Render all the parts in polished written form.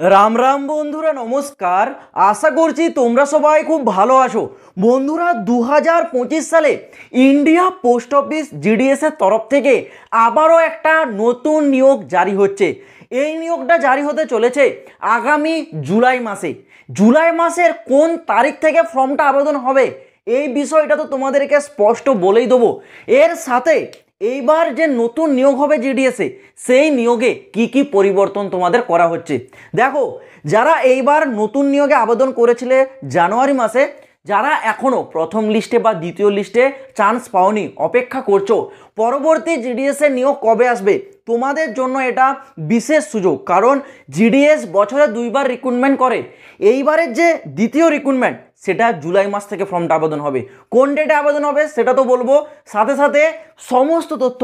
রাম রাম বন্ধুরা, নমস্কার। আশা করছি তোমরা সবাই খুব ভালো আছো। বন্ধুরা, 2025 সালে ইন্ডিয়া পোস্ট অফিস জিডিএস এর তরফ থেকে আবারও একটা নতুন নিয়োগ জারি হচ্ছে। এই নিয়োগটা জারি হতে চলেছে আগামী জুলাই মাসে। জুলাই মাসের কোন তারিখ থেকে ফর্মটা আবেদন হবে এই বিষয়টা তো তোমাদেরকে স্পষ্ট বলেই দেবো। এর সাথে এইবার যে নতুন নিয়োগ হবে জিডিএসে, সেই নিয়োগে কি কি পরিবর্তন তোমাদের করা হচ্ছে দেখো। যারা এইবার নতুন নিয়োগে আবেদন করেছিলে জানুয়ারি মাসে, যারা এখনও প্রথম লিস্টে বা দ্বিতীয় লিস্টে চান্স পাওনি, অপেক্ষা করছো পরবর্তী জিডিএসের নিয়োগ কবে আসবে, তোমাদের জন্য এটা বিশেষ সুযোগ। কারণ জিডিএস বছরে 2বার রিক্রুটমেন্ট করে। এইবারের যে দ্বিতীয় রিক্রুটমেন্ট সেটা জুলাই মাস থেকে ফর্মটা আবেদন হবে। কোন ডেটে আবেদন হবে সেটা তো বলবো, সাথে সাথে সমস্ত তথ্য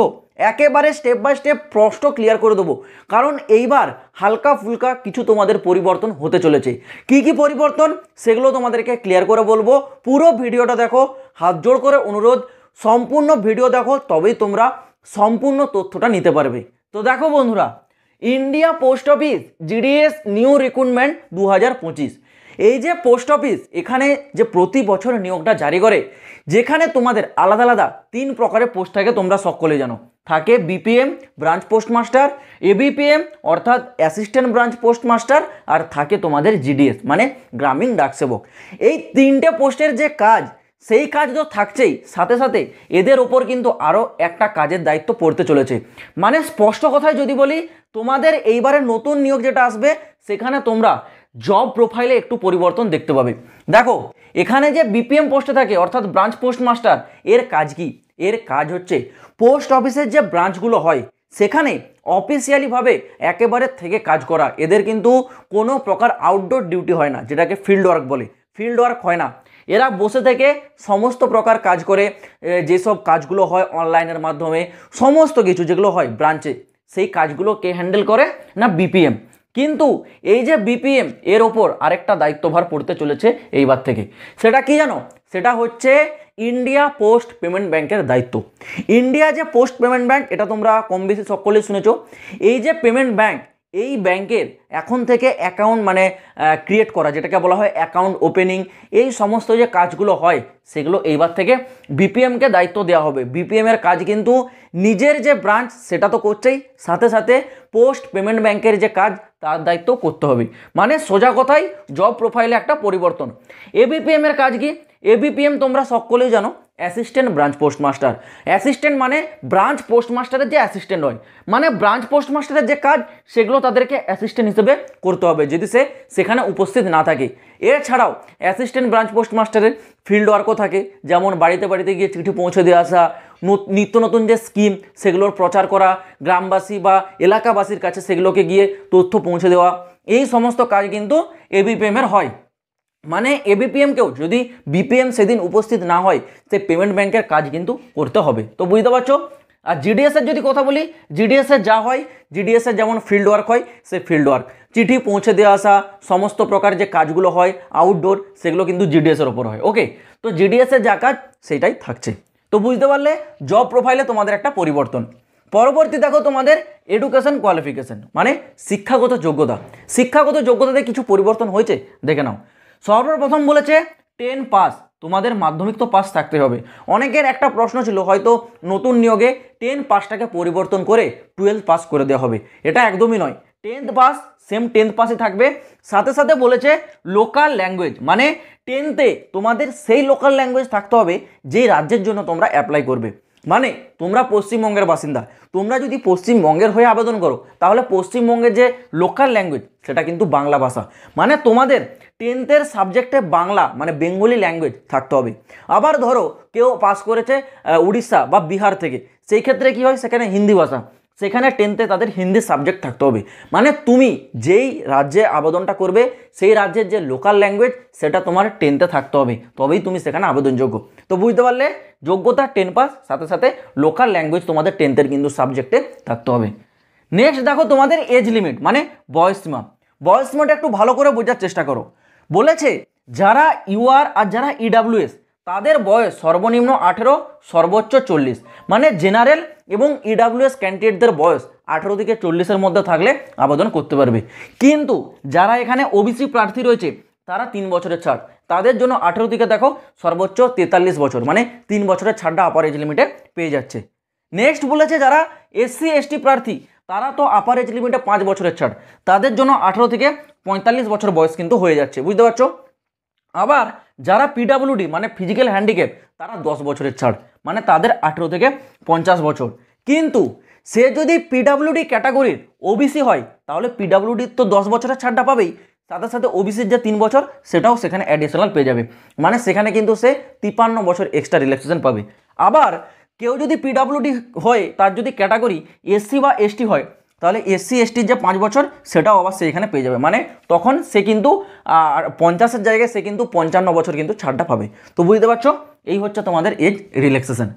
একেবারে স্টেপ বাই স্টেপ প্রশ্ন ক্লিয়ার করে দেবো। কারণ এইবার হালকা ফুলকা কিছু তোমাদের পরিবর্তন হতে চলেছে। কি কি পরিবর্তন সেগুলো তোমাদেরকে ক্লিয়ার করে বলবো। পুরো ভিডিওটা দেখো, হাত জোড় করে অনুরোধ সম্পূর্ণ ভিডিও দেখো, তবেই তোমরা সম্পূর্ণ তথ্যটা নিতে পারবে। তো দেখো বন্ধুরা, India post office GDS new recruitment 2025, এই যে পোস্ট অফিস এখানে যে প্রতি বছর নিয়োগটা জারি করে, যেখানে তোমাদের আলাদা আলাদা 3 প্রকারের পোস্ট থাকে, তোমরা সকলে জানো। থাকে বিপিএম ব্রাঞ্চ পোস্টমাস্টার, এবিপিএম অর্থাৎ অ্যাসিস্ট্যান্ট ব্রাঞ্চ পোস্টমাস্টার, আর থাকে তোমাদের জিডিএস মানে গ্রামীণ ডাকসেবক। এই 3টে পোস্টের যে কাজ, সেই কাজ তো থাকছেই, সাথে সাথে এদের ওপর কিন্তু আরও একটা কাজের দায়িত্ব পড়তে চলেছে। মানে স্পষ্ট কথায় যদি বলি, তোমাদের এইবারের নতুন নিয়োগ যেটা আসবে সেখানে তোমরা জব প্রোফাইলে একটু পরিবর্তন দেখতে পাবে। দেখো, এখানে যে বিপিএম পোস্টে থাকে অর্থাৎ ব্রাঞ্চ পোস্ট মাস্টার, এর কাজ কি? এর কাজ হচ্ছে পোস্ট অফিসের যে ব্রাঞ্চগুলো হয় সেখানে অফিসিয়ালিভাবে একেবারে থেকে কাজ করা। এদের কিন্তু কোনো প্রকার আউটডোর ডিউটি হয় না, যেটাকে ফিল্ড ওয়ার্ক বলে। ফিল্ড ওয়ার্ক হয় না, এরা বসে থেকে সমস্ত প্রকার কাজ করে। যেসব কাজগুলো হয় অনলাইনের মাধ্যমে, সমস্ত কিছু যেগুলো হয় ব্রাঞ্চে, সেই কাজগুলো কে হ্যান্ডেল করে না? বিপিএম। কিন্তু এই যে বিপিএম, এর ওপর আরেকটা দায়িত্বভার পড়তে চলেছে এইবার থেকে। সেটা কি জানো? সেটা হচ্ছে ইন্ডিয়া পোস্ট পেমেন্ট ব্যাংকের দায়িত্ব। ইন্ডিয়া যে পোস্ট পেমেন্ট ব্যাংক, এটা তোমরা কম বেশি সকলেই শুনেছো। এই যে পেমেন্ট ব্যাংক, এই ব্যাংকের এখন থেকে অ্যাকাউন্ট মানে ক্রিয়েট করা, যেটাকে বলা হয় অ্যাকাউন্ট ওপেনিং, এই সমস্ত যে কাজগুলো হয় সেগুলো এইবার থেকে বিপিএমকে দায়িত্ব দেওয়া হবে। বিপিএমের কাজ কিন্তু নিজের যে ব্রাঞ্চ সেটা তো করছেই, সাথে সাথে পোস্ট পেমেন্ট ব্যাংকের যে কাজ তার দায়িত্ব করতে হবে। মানে সোজা কথায় জব প্রোফাইলে একটা পরিবর্তন। এবিপিএমের কাজ কি? এবিপিএম তোমরা সকলেই জানো, অ্যাসিস্ট্যান্ট ব্রাঞ্চ পোস্টমাস্টার। অ্যাসিস্ট্যান্ট মানে ব্রাঞ্চ পোস্টমাস্টারের যে অ্যাসিস্ট্যান্ট হয়, মানে ব্রাঞ্চ পোস্টমাস্টারের যে কাজ সেগুলো তাদেরকে অ্যাসিস্ট্যান্ট হিসেবে করতে হবে যদি সে সেখানে উপস্থিত না থাকে। এছাড়াও অ্যাসিস্ট্যান্ট ব্রাঞ্চ পোস্টমাস্টারের ফিল্ড ওয়ার্কও থাকে, যেমন বাড়িতে বাড়িতে গিয়ে চিঠি পৌঁছে দিয়ে আসা, নিত্য নতুন যে স্কিম সেগুলোর প্রচার করা, গ্রামবাসী বা এলাকাবাসীর কাছে সেগুলোকে গিয়ে তথ্য পৌঁছে দেওয়া, এই সমস্ত কাজ কিন্তু এবিপিএমের হয়। মানে এবিপিএমকেও যদি বিপিএম সেদিন উপস্থিত না হয়, সে পেমেন্ট ব্যাংকের কাজ কিন্তু করতে হবে। তো বুঝতে পারছো? আর জিডিএসের যদি কথা বলি, জিডিএসের যা হয়, জিডিএসের যেমন ফিল্ড ওয়ার্ক হয়, সে ফিল্ড ওয়ার্ক, চিঠি পৌঁছে দেওয়া আসা, সমস্ত প্রকার যে কাজগুলো হয় আউটডোর, সেগুলো কিন্তু জিডিএসের ওপর হয়। ওকে, তো জিডিএসের যা কাজ সেটাই থাকছে। তো বুঝতে পারলে জব প্রোফাইলে তোমাদের একটা পরিবর্তন। পরবর্তী দেখো, তোমাদের এডুকেশন কোয়ালিফিকেশন মানে শিক্ষাগত যোগ্যতা। শিক্ষাগত যোগ্যতাতে কিছু পরিবর্তন হয়েছে, দেখে নাও। সর্বপ্রথম বলেছে 10 পাস, তোমাদের মাধ্যমিক তো পাস থাকতে হবে। অনেকের একটা প্রশ্ন ছিল, হয়তো নতুন নিয়োগে 10 পাসটাকে পরিবর্তন করে 12 পাস করে দেওয়া হবে। এটা একদমই নয়, 10th পাস সেম 10th পাসই থাকবে। সাথে সাথে বলেছে লোকাল ল্যাঙ্গুয়েজ, মানে 10তে তোমাদের সেই লোকাল ল্যাঙ্গুয়েজ থাকতে হবে যেই রাজ্যের জন্য তোমরা অ্যাপ্লাই করবে। মানে তোমরা পশ্চিমবঙ্গের বাসিন্দা, তোমরা যদি পশ্চিমবঙ্গের হয়ে আবেদন করো, তাহলে পশ্চিমবঙ্গের যে লোকাল ল্যাঙ্গুয়েজ সেটা কিন্তু বাংলা ভাষা। মানে তোমাদের 10th সাবজেক্টে বাংলা মানে বেঙ্গলি ল্যাঙ্গুয়েজ থাকতে হবে। আবার ধরো কেউ পাস করেছে উড়িষ্যা বা বিহার থেকে, সেই ক্ষেত্রে কি হয়, সেখানে হিন্দি ভাষা, সেখানে 10তে তাদের হিন্দি সাবজেক্ট থাকতে হবে। মানে তুমি যেই রাজ্যে আবেদনটা করবে সেই রাজ্যের যে লোকাল ল্যাঙ্গুয়েজ সেটা তোমার 10তে থাকতে হবে, তবেই তুমি সেখানে আবেদনযোগ্য। তো বুঝতে পারলে, যোগ্যতা 10 পাস, সাথে সাথে লোকাল ল্যাঙ্গুয়েজ তোমাদের 10th কিন্তু সাবজেক্টে থাকতে হবে। নেক্সট দেখো, তোমাদের এজ লিমিট মানে বয়সসীমা। বয়সসীমাটা একটু ভালো করে বোঝার চেষ্টা করো। বলেছে যারা ইউআর আর যারা ইডাব্লিউএস তাদের বয়স সর্বনিম্ন 18, সর্বোচ্চ 40। মানে জেনারেল এবং ইডাব্লিউএস ক্যান্ডিডেটদের বয়স 18 থেকে 40-এর মধ্যে থাকলে আবেদন করতে পারবে। কিন্তু যারা এখানে ওবিসি প্রার্থী রয়েছে তারা 3 বছরের ছাড়, তাদের জন্য 18 থেকে দেখো সর্বোচ্চ 43 বছর, মানে 3 বছরের ছাড়টা আপার এজ লিমিটে পেয়ে যাচ্ছে। নেক্সট বলেছে যারা এসসি এসটি প্রার্থী তারা তো আপার এজ লিমিটে 5 বছরের ছাড়, তাদের জন্য 18 থেকে 45 বছর বয়স কিন্তু হয়ে যাচ্ছে, বুঝতে পারছো। আবার যারা পিডাব্লিউডি মানে ফিজিক্যাল হ্যান্ডিক্যাপ তারা 10 বছরের ছাড়, মানে তাদের 18 থেকে 50 বছর। কিন্তু সে যদি পিডাব্লিউডি ক্যাটাগরির ওবিসি হয় তাহলে পিডাব্লিউডির তো 10 বছরের ছাড়টা পাবেই, সাথে সাথে ওবিসির যে 3 বছর সেটাও সেখানে অ্যাডিশনাল পেয়ে যাবে, মানে সেখানে কিন্তু সে 53 বছর এক্সট্রা রিল্যাক্সেশন পাবে। আবার কেউ যদি পিডাব্লিউডি হয় তার যদি ক্যাটাগরি এসসি বা এসটি হয় তাহলে এসসি এসটির যে 5 বছর সেটাও আবার সে এখানে পেয়ে যাবে, মানে তখন সে কিন্তু 50-এর জায়গায় সে কিন্তু 55 বছর কিন্তু ছাড়টা পাবে। তো বুঝতে পারছো, এই হচ্ছে তোমাদের এজ রিল্যাক্সেশন।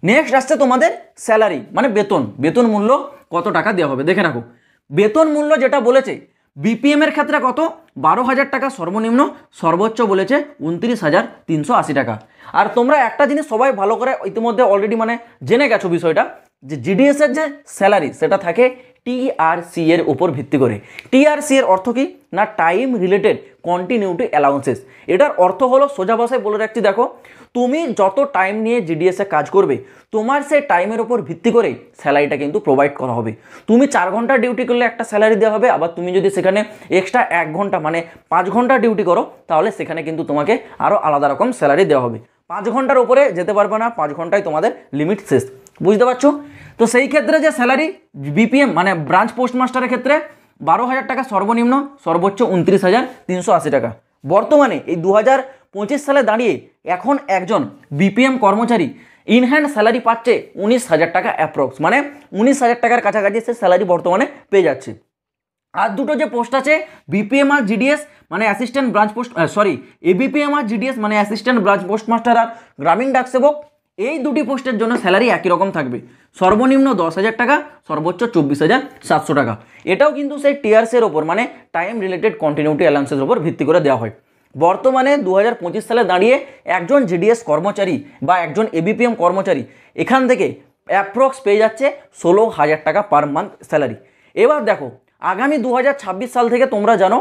নেক্সট আসছে তোমাদের স্যালারি মানে বেতন, বেতন মূল্য কত টাকা দেওয়া হবে দেখে রাখো। বেতন মূল্য যেটা বলেছে বিপিএম এর ক্ষেত্রে কত 12,000 টাকা সর্বনিম্ন, সর্বোচ্চ বলেছে 29,380 টাকা। আর তোমরা একটা জিনিস সবাই ভালো করে ইতিমধ্যে অলরেডি মানে জেনে গেছো বিষয়টা, যে জিডিএস এর যে স্যালারি সেটা থাকে টিআরসি এর উপর ভিত্তি করে। টিআরসি এর অর্থ কি না টাইম রিলেটেড কন্টিনিউটি অ্যালাউন্সেস। এটার অর্থ হলো সোজা ভাষায় বলে রাখছি, দেখো তুমি যত টাইম নিয়ে জিডিএস এ কাজ করবে তোমার সেই টাইমের উপর ভিত্তি করে স্যালারিটা কিন্তু প্রোভাইড করা হবে। তুমি 4 ঘন্টা ডিউটি করলে একটা স্যালারি দেওয়া হবে, আবার তুমি যদি সেখানে এক্সট্রা 1 ঘন্টা মানে 5 ঘন্টা ডিউটি করো তাহলে সেখানে কিন্তু তোমাকে আরও আলাদা রকম স্যালারি দেওয়া হবে। 5 ঘন্টার উপরে যেতে পারবে না, 5 ঘন্টায় তোমাদের লিমিট শেষ, বুঝতে পারছো। তো সেই ক্ষেত্রে যে স্যালারি বিপিএম মানে ব্রাঞ্চ পোস্টমাস্টারের ক্ষেত্রে 12,000 টাকা সর্বনিম্ন, সর্বোচ্চ 29,380 টাকা। বর্তমানে এই 2025 সালে দাঁড়িয়ে এখন একজন বিপিএম কর্মচারী ইনহ্যান্ড স্যালারি পাচ্ছে 19,000 টাকা অ্যাপ্রক্স, মানে 19,000 টাকার কাছাকাছি সে স্যালারি বর্তমানে পেয়ে যাচ্ছে। আর দুটো যে পোস্ট আছে বিপিএম আর জিডিএস মানে অ্যাসিস্ট্যান্ট ব্রাঞ্চ পোস্ট এবিপিএম আর জিডিএস মানে অ্যাসিস্ট্যান্ট ব্রাঞ্চ পোস্টমাস্টার আর গ্রামীণ ডাক সেবক, এই দুটি পোস্টের জন্য স্যালারি একই রকম থাকবে, সর্বনিম্ন 10,000 টাকা, সর্বোচ্চ 24,700 টাকা। এটাও কিন্তু সেই টিআরসি এর ওপর মানে টাইম রিলেটেড কন্টিনিউটি অ্যালাউন্সের ওপর ভিত্তি করে দেওয়া হয়। বর্তমানে 2025 সালে দাঁড়িয়ে একজন জিডিএস কর্মচারী বা একজন এবিপিএম কর্মচারী এখান থেকে অ্যাপ্রক্স পেয়ে যাচ্ছে 16,000 টাকা পার মান্থ স্যালারি। এবার দেখো আগামী 2026 সাল থেকে তোমরা জানো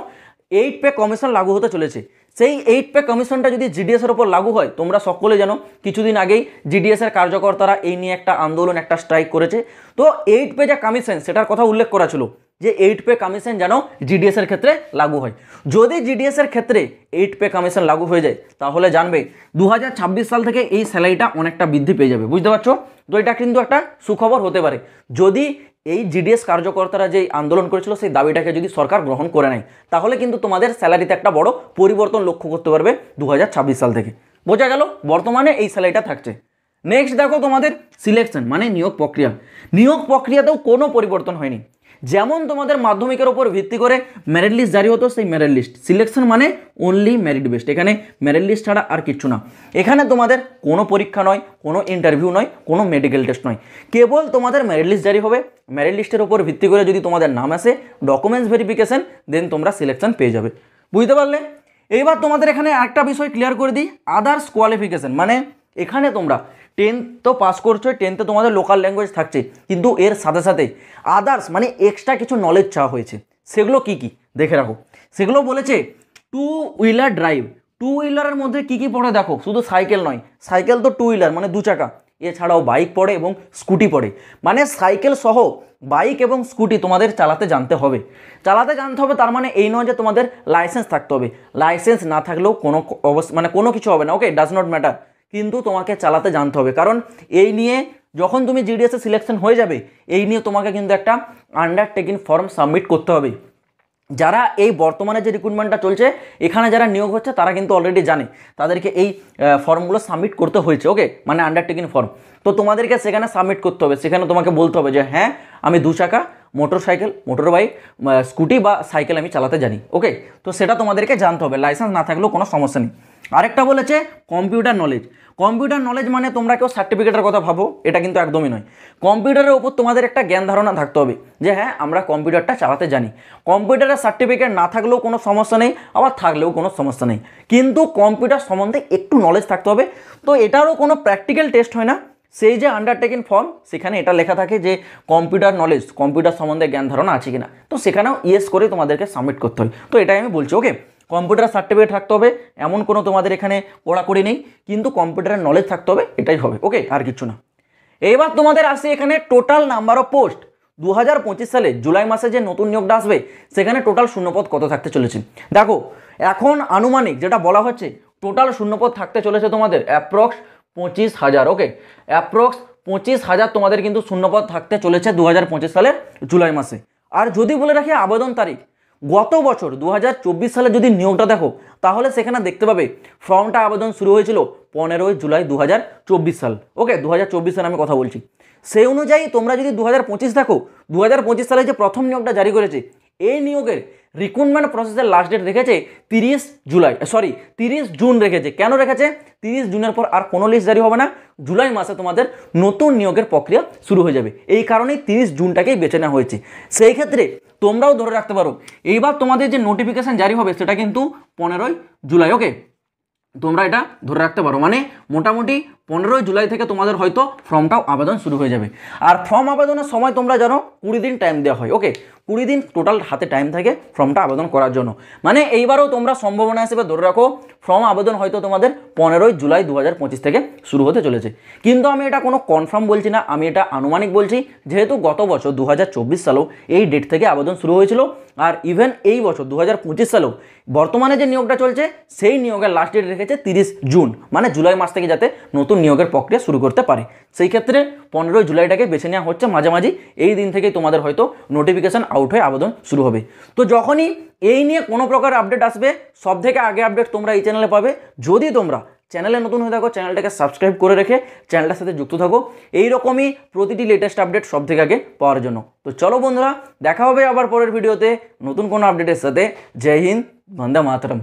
8 পে কমিশন লাগু হতে চলেছে। সেই 8 পে কমিশনটা যদি জিডিএস এর উপর লাগু হয়, তোমরা সকলে জানো কিছুদিন আগেই জিডিএস এর কার্যকর্তারা এই নিয়ে একটা আন্দোলন একটা স্ট্রাইক করেছে। তো 8 পে যে কমিশন সেটার কথা উল্লেখ করা ছিল যে 8 পে কমিশন যেন জিডিএস এর ক্ষেত্রে লাগু হয়। যদি জিডিএস এর ক্ষেত্রে 8 পে কমিশন লাগু হয়ে যায় তাহলে জানবে 2026 সাল থেকে এই স্যালারিটা অনেকটা বৃদ্ধি পেয়ে যাবে, বুঝতে পারছো। তো এটা কিন্তু একটা সুখবর হতে পারে যদি এই জিডিএস কার্যকর্তারা যে আন্দোলন করেছিল সেই দাবিটাকে যদি সরকার গ্রহণ করে নেয়, তাহলে কিন্তু তোমাদের স্যালারিতে একটা বড় পরিবর্তন লক্ষ্য করতে পারবে 2026 সাল থেকে। বোঝা গেল বর্তমানে এই স্যালারিটা থাকছে। নেক্সট দেখো তোমাদের সিলেকশন মানে নিয়োগ প্রক্রিয়া। নিয়োগ প্রক্রিয়াতেও কোনো পরিবর্তন হয়নি, যেমন তোমাদের মাধ্যমিকের ওপর ভিত্তি করে মেরিট লিস্ট জারি হতো সেই মেরিট লিস্ট। সিলেকশন মানে অনলি মেরিট বেসড, এখানে মেরিট লিস্ট ছাড়া আর কিচ্ছু না। এখানে তোমাদের কোনো পরীক্ষা নয়, কোনো ইন্টারভিউ নয়, কোনো মেডিকেল টেস্ট নয়, কেবল তোমাদের মেরিট লিস্ট জারি হবে। মেরিট লিস্টের ওপর ভিত্তি করে যদি তোমাদের নাম আসে, ডকুমেন্টস ভেরিফিকেশন, দেন তোমরা সিলেকশন পেয়ে যাবে, বুঝতে পারলে। এইবার তোমাদের এখানে একটা বিষয় ক্লিয়ার করে দিই, আদার্স কোয়ালিফিকেশন মানে এখানে তোমরা 10th তো পাস করছো, 10th তোমাদের লোকাল ল্যাঙ্গুয়েজ থাকছে, কিন্তু এর সাথে সাথে আদার্স মানে এক্সট্রা কিছু নলেজ চাওয়া হয়েছে। সেগুলো কি কি দেখে রাখো। সেগুলো বলেছে 2 হুইলার ড্রাইভ। 2 হুইলারের মধ্যে কি কি পড়ে দেখো, শুধু সাইকেল নয়, সাইকেল তো 2 হুইলার মানে 2 চাকা, এছাড়াও বাইক পড়ে এবং স্কুটি পড়ে, মানে সাইকেল সহ বাইক এবং স্কুটি তোমাদের চালাতে জানতে হবে। চালাতে জানতে হবে তার মানে এই নয় যে তোমাদের লাইসেন্স থাকতে হবে, লাইসেন্স না থাকলেও কোনো মানে কোনো কিছু হবে না, ওকে, ডাজ নট ম্যাটার, কিন্তু তোমাকে চালাতে জানতে হবে। কারণ এই নিয়ে যখন তুমি জিডিএস এ সিলেকশন হয়ে যাবে এই নিয়ে তোমাকে কিন্তু একটা আন্ডারটেকিং ফর্ম সাবমিট করতে হবে। যারা এই বর্তমানে যে রিক্রুটমেন্টটা চলছে এখানে যারা নিয়োগ হচ্ছে তারা কিন্তু অলরেডি জানে, তাদেরকে এই ফর্মগুলো সাবমিট করতে হয়েছে, ওকে, মানে আন্ডারটেকিং ফর্ম। তো তোমাদেরকে সেখানে সাবমিট করতে হবে, সেখানে তোমাকে বলতে হবে যে হ্যাঁ আমি 2 চাকা motor cycle, motor bike, scooty বা সাইকেল আমি চালাতে জানি। ওকে, তো সেটা তোমাদেরকে জানতে হবে, লাইসেন্স না থাকলেও কোনো সমস্যা নেই। আরেকটা বলেছে কম্পিউটার নলেজ। কম্পিউটার নলেজ মানে তোমরা কেউ সার্টিফিকেটের কথা ভাবো, এটা কিন্তু একদমই নয়। কম্পিউটারের উপর তোমাদের একটা জ্ঞান ধারণা থাকতে হবে যে হ্যাঁ আমরা কম্পিউটারটা চালাতে জানি। কম্পিউটারের সার্টিফিকেট না থাকলেও কোনো সমস্যা নেই, আবার থাকলেও কোনো সমস্যা নেই, কিন্তু কম্পিউটার সম্বন্ধে একটু নলেজ থাকতে হবে। তো এটারও কোনো প্র্যাকটিক্যাল টেস্ট হয় না, সেই যে আন্ডারটেকিং ফর্ম সেখানে এটা লেখা থাকে যে কম্পিউটার নলেজ, কম্পিউটার সম্বন্ধে জ্ঞান ধারণা আছে কিনা, তো সেখানেও ইয়েস করে তোমাদেরকে সাবমিট করতে হয়। তো এটাই আমি বলছি। ওকে, কম্পিউটার সার্টিফিকেট থাকতে হবে এমন কোনো তোমাদের এখানে কড়াকড়ি নেই, কিন্তু কম্পিউটারের নলেজ থাকতে হবে, এটাই হবে। ওকে, আর কিছু না। এবার তোমাদের আসে এখানে টোটাল নাম্বার অফ পোস্ট। 2025 সালে জুলাই মাসে যে নতুন নিয়োগটা আসবে সেখানে টোটাল শূন্যপদ কত থাকতে চলেছে দেখো। এখন আনুমানিক যেটা বলা হচ্ছে, টোটাল শূন্যপদ থাকতে চলেছে তোমাদের অ্যাপ্রক্স 25,000। ওকে, অ্যাপ্রক্স 25,000 তোমাদের কিন্তু শূন্যপদ থাকতে চলেছে 2025 সালের জুলাই মাসে। আর যদি বলে রাখি আবেদন তারিখ, গত বছর 2024 সালে যদি নিয়োগটা দেখো তাহলে সেখানে দেখতে পাবে ফর্মটা আবেদন শুরু হয়েছিল 15ই জুলাই 2024 সাল। ওকে, 2024 সালে আমি কথা বলছি। সেই অনুযায়ী তোমরা যদি 2025 দেখো, 2025 সালে যে প্রথম নিয়োগটা জারি করেছে, এই নিয়োগের রিক্রুটমেন্ট প্রসেসের লাস্ট ডেট রেখেছে 30 জুন রেখেছে। কেন রেখেছে? 30 জুনের পর আর কোনো লিস্ট জারি হবে না, জুলাই মাসে তোমাদের নতুন নিয়োগের প্রক্রিয়া শুরু হয়ে যাবে। এই কারণেই 30 জুনটাকেই বেছে নেওয়া হয়েছে। সেই ক্ষেত্রে তোমরাও ধরে রাখতে পারো এইবার তোমাদের যে নোটিফিকেশান জারি হবে সেটা কিন্তু 15ই জুলাই। ওকে, তোমরা এটা ধরে রাখতে পারো, মানে মোটামুটি 15ই জুলাই থেকে তোমাদের হয়তো ফর্মটাও আবেদন শুরু হয়ে যাবে। আর ফর্ম আবেদনের সময় তোমরা জানো 20 দিন টাইম দেওয়া হয়। ওকে, 20 দিন টোটাল হাতে টাইম থাকে ফর্মটা আবেদন করার জন্য। মানে এইবারও তোমরা সম্ভাবনা হিসেবে ধরে রাখো ফর্ম আবেদন হয়তো তোমাদের 15ই জুলাই 2025 থেকে শুরু হতে চলেছে। কিন্তু আমি এটা কোনো কনফার্ম বলছি না, আমি এটা আনুমানিক বলছি, যেহেতু গত বছর 2024 সালেও এই ডেট থেকে আবেদন শুরু হয়েছিল। আর ইভেন এই বছর 2025 সালেও বর্তমানে যে নিয়োগটা চলছে সেই নিয়োগের লাস্ট ডেট রেখেছে 30 জুন, মানে জুলাই মাস থেকে যাতে নতুন নিয়োগের প্রক্রিয়া শুরু করতে পারে। সেই ক্ষেত্রে 15ই জুলাইটাকে বেছে নেওয়া হচ্ছে মাঝামাঝি, এই দিন থেকেই তোমাদের হয়তো নোটিফিকেশান আউট হয়ে আবেদন শুরু হবে। তো যখনই এই নিয়ে কোনো প্রকার আপডেট আসবে সব থেকে আগে আপডেট তোমরা এই চ্যানেলে পাবে। যদি তোমরা চ্যানেলে নতুন হয়ে থাকো চ্যানেলটাকে সাবস্ক্রাইব করে রেখে চ্যানেলটার সাথে যুক্ত থাকো এইরকমই প্রতিটি লেটেস্ট আপডেট সব থেকে আগে পাওয়ার জন্য। তো চলো বন্ধুরা, দেখা হবে আবার পরের ভিডিওতে নতুন কোনো আপডেটের সাথে। জয় হিন্দ, বন্দে মাতরম।